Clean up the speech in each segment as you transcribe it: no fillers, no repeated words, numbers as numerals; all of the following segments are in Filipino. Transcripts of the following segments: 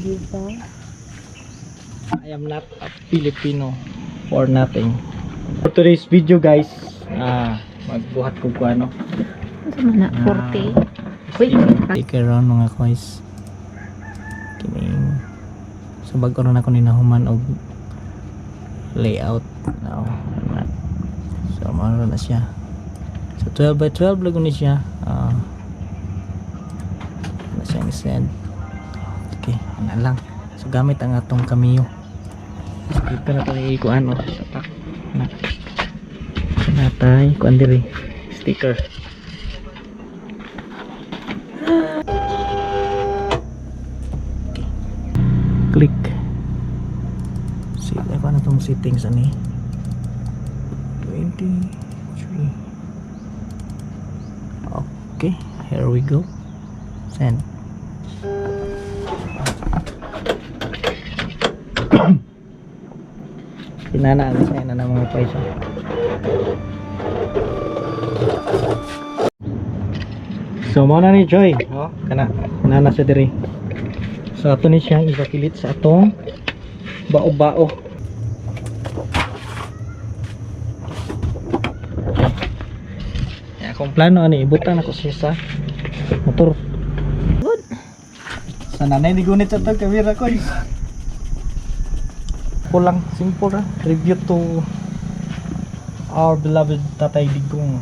Diba? I am not a Filipino for nothing. For today's video guys, magbuhat ko ano. Ano na? 40. Wait. Sticker ron mga guys. Kining. So bago ron ako ninahuman og layout. Now, so maro na siya. So 12 by 12 lago ni siya. Na siyang send. Okay, ana lang. So gamit ang atong Cameo. Dito na itong ikuan o tatak na natay kuan diri sticker. Okay. Click. See, ano na itong settings ani 23. Okay, here we go. Send. Pinanaan sa na ng mga paisa. So mo na ni Joy, oh, kana nana sa diri. So ato ni siyang ipapilit sa atong bao-bao. Ya kung plano ani ibutan ako siya sa motor. Good. Sa nanay ni gunit sa tag kamera ko. Kulang simple ra tribute to our beloved Tatay Digong.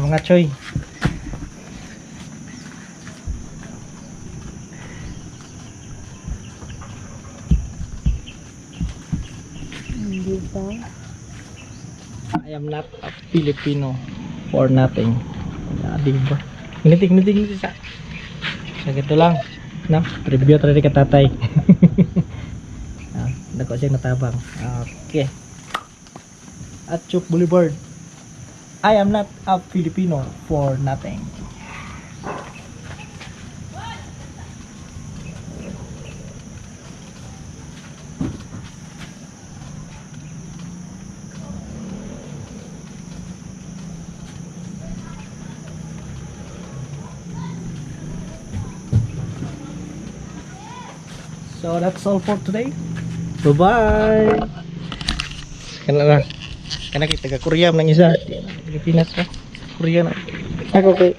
Mga choy, Diba? I am not a Filipino for nothing. Diba? Nginitig sa. So gito lang. No? Tribute rin ka tatay. Dako siya natabang. Okay. Atchuk Boulevard. I am not a Filipino for nothing. So that's all for today. Bye-bye. Kana kita taga Korea nang isa. Pilipinas ka. Korea na. Ako kay